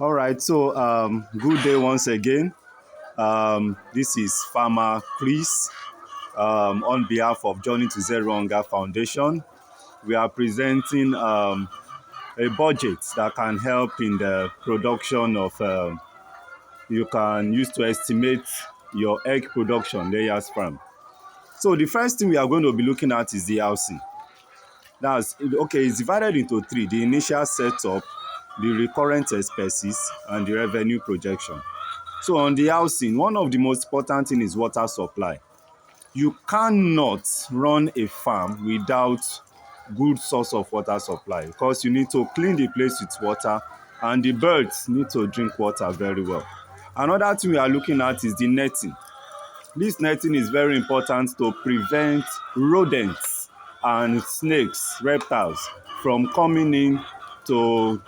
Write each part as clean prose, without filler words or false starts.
All right, so good day once again. This is Farmer Chris on behalf of Journey to Zero Hunger Foundation. We are presenting a budget that can help in the production of, you can use to estimate your egg production layers farm. So the first thing we are going to be looking at is the housing. That's okay, it's divided into three: the initial setup, the recurrent expenses, and the revenue projection. So on the housing, one of the most important thing is water supply. You cannot run a farm without good source of water supply because you need to clean the place with water and the birds need to drink water very well. Another thing we are looking at is the netting. This netting is very important to prevent rodents and snakes, reptiles from coming in to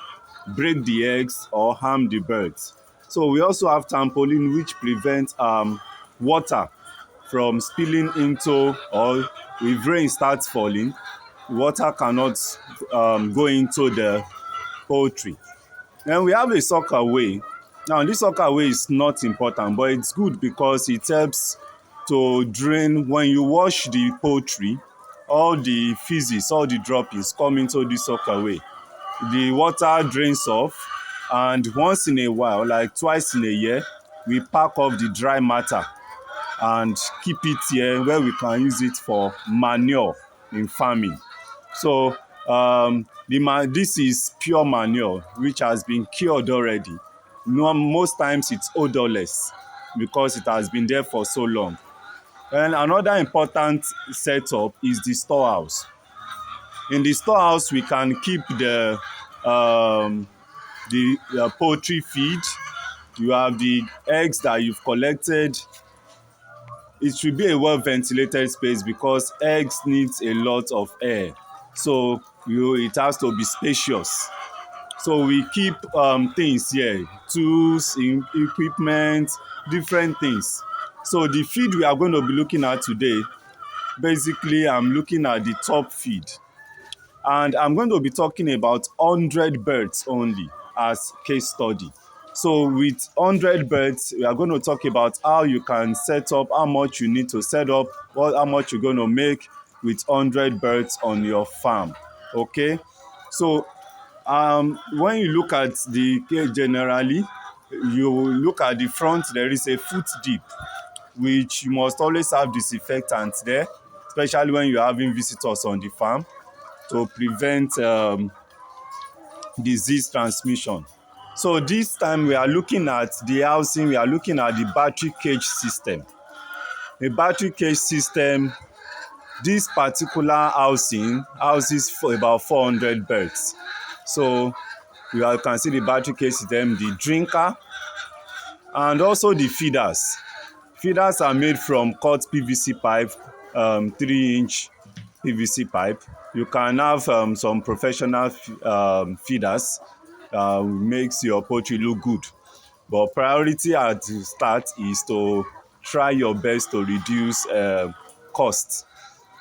break the eggs or harm the birds. So we also have trampoline which prevents water from spilling into, or if rain starts falling, water cannot go into the poultry. Then we have a soccer way. Now this soccer way is not important, but it's good because it helps to drain. When you wash the poultry, all the feces, all the droppings come into the soccer way. The water drains off, and once in a while, like twice in a year, we pack off the dry matter and keep it here where we can use it for manure in farming. So this is pure manure which has been cured already. Most times it's odorless because it has been there for so long. And another important setup is the storehouse. In the storehouse, we can keep the poultry feed. You have the eggs that you've collected. It should be a well ventilated space because eggs needs a lot of air. So it has to be spacious. So we keep things here, tools, equipment, different things. So the feed we are going to be looking at today, basically I'm looking at the top feed. And I'm going to be talking about 100 birds only as case study. So with 100 birds, we are going to talk about how you can set up, how much you need to set up, how much you're going to make with 100 birds on your farm. Okay? So when you look at the cage generally, you look at the front, there is a foot deep, which you must always have disinfectant there, especially when you're having visitors on the farm, to prevent disease transmission. So this time we are looking at the housing, we are looking at the battery cage system. A battery cage system, this particular housing houses for about 400 birds. So you can see the battery cage system, the drinker, and also the feeders. Feeders are made from cut PVC pipe, 3-inch PVC pipe. You can have some professional feeders, makes your poultry look good. But priority at the start is to try your best to reduce costs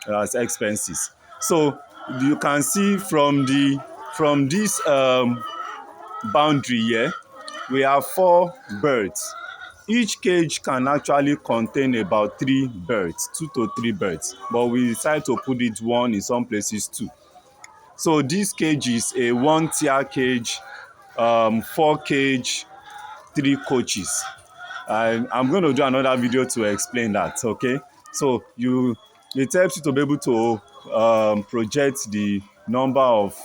as expenses. So you can see from this boundary here, we have 4 birds. Each cage can actually contain about 3 birds, 2 to 3 birds, but we decided to put it 1, in some places 2. So this cage is a 1-tier cage, 4 cage, 3 coaches. I'm going to do another video to explain that, okay? So it helps you to be able to project the number of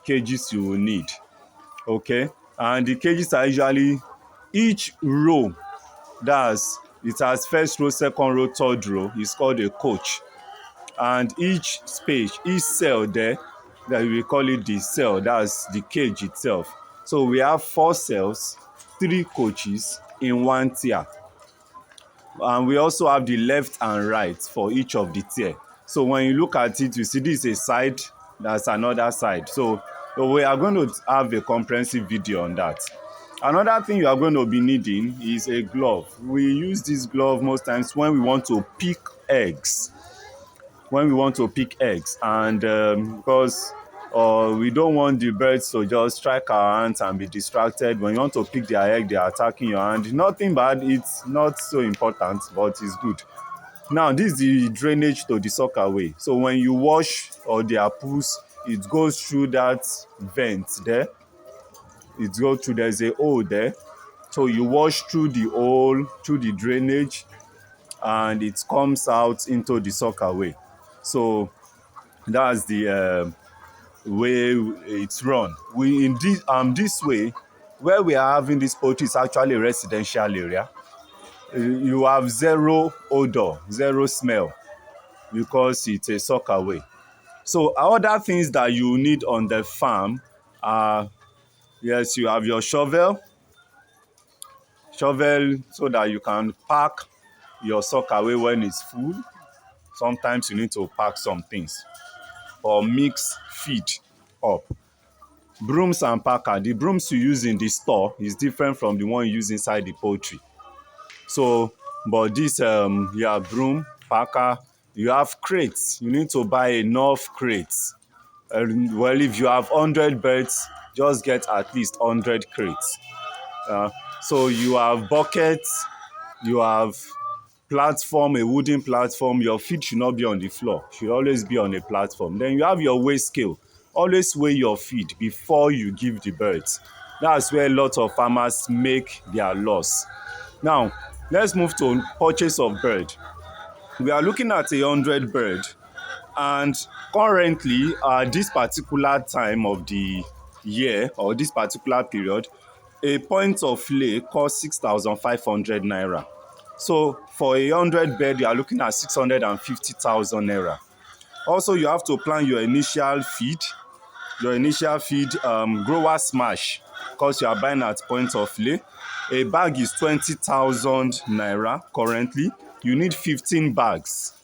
cages you will need, okay? And the cages are usually, each row, it has first row, second row, third row, is called a coach. And each space, each cell there, that we call it the cell, that's the cage itself. So we have 4 cells, 3 coaches in 1 tier. And we also have the left and right for each of the tier. So when you look at it, you see this is a side, that's another side. So we are going to have a comprehensive video on that. Another thing you are going to be needing is a glove. We use this glove most times when we want to pick eggs. And because or we don't want the birds to just strike our hands and be distracted. When you want to pick their egg, they are attacking your hand. Nothing bad, it's not so important, but it's good. Now, this is the drainage to the soccer way. So when you wash or their poos, it goes through that vent there. It goes through, there's a hole there. So you wash through the hole, through the drainage, and it comes out into the soccer way. So that's the way it's run. We in this way, where we are having this poultry is actually a residential area. You have zero odor, zero smell because it's a soccer way. So other things that you need on the farm are, yes, you have your shovel so that you can pack your soccer away when it's full. Sometimes you need to pack some things or mix feed up. Brooms and packer. The brooms you use in the store is different from the one you use inside the poultry. So, but this yeah, broom, packer, you have crates. You need to buy enough crates. Well, if you have 100 birds, just get at least 100 crates. Uh, so you have buckets, you have platform, a wooden platform. Your feet should not be on the floor, should always be on a platform. Then you have your weigh scale. Always weigh your feed before you give the birds. That's where a lot of farmers make their loss. Now, let's move to purchase of bird. We are looking at 100 bird, and currently this particular time of the year or this particular period, a point of lay costs 6,500 naira. So for 100 bird, you are looking at 650,000 naira. Also, you have to plan your initial feed. Your initial feed, grower smash, because you are buying at point of lay. A bag is 20,000 naira currently. You need 15 bags.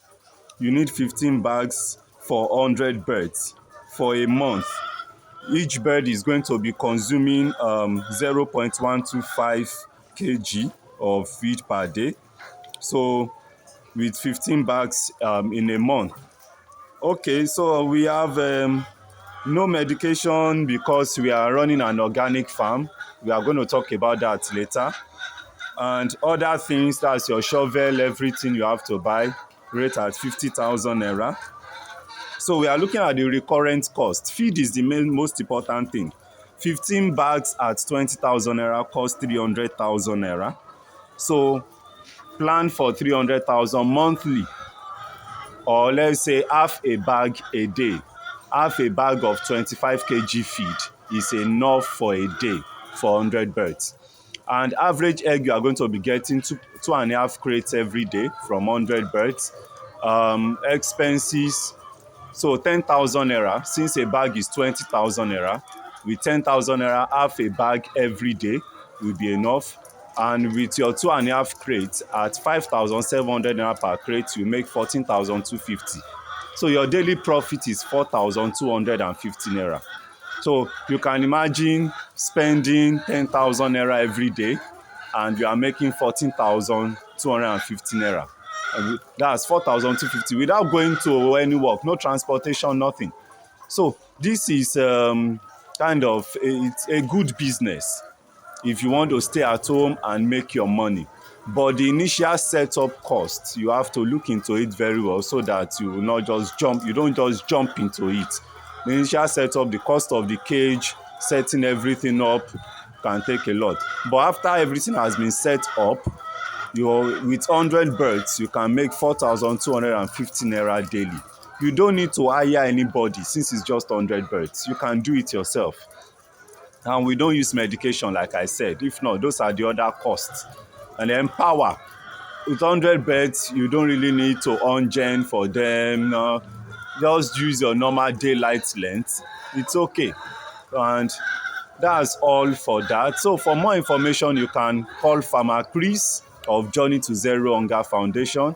You need 15 bags for 100 birds for a month. Each bird is going to be consuming 0.125 kg of feed per day. So with 15 bags in a month. Okay, so we have no medication because we are running an organic farm. We are going to talk about that later. And other things, that's your shovel, everything you have to buy, rate at 50,000 naira. So we are looking at the recurrent cost. Feed is the most important thing. 15 bags at 20,000 naira cost 300,000 naira. So plan for 300,000 monthly, or let's say half a bag a day. Half a bag of 25 kg feed is enough for a day for 100 birds. And average egg, you are going to be getting 2.5 crates every day from 100 birds. Expenses, so 10,000 naira, since a bag is 20,000 naira, with 10,000 naira, half a bag every day will be enough. And with your 2.5 crates at 5,700 naira per crate, you make 14,250. So your daily profit is 4,250 naira. So you can imagine spending 10,000 naira every day and you are making 14,250 naira. That's 4,250 without going to any work, no transportation, nothing. So this is kind of it's a good business if you want to stay at home and make your money. But the initial setup cost, you have to look into it very well so that you will not just jump, you don't just jump into it. The initial setup, the cost of the cage, setting everything up can take a lot. But after everything has been set up, with 100 birds, you can make 4,250 naira daily. You don't need to hire anybody since it's just 100 birds. You can do it yourself. And we don't use medication, like I said. If not, those are the other costs. And then power. With 100 birds, you don't really need to on gen for them. No. Just use your normal daylight length. It's okay. And that's all for that. So for more information, you can call Farmer Chris of Journey to Zero Hunger Foundation.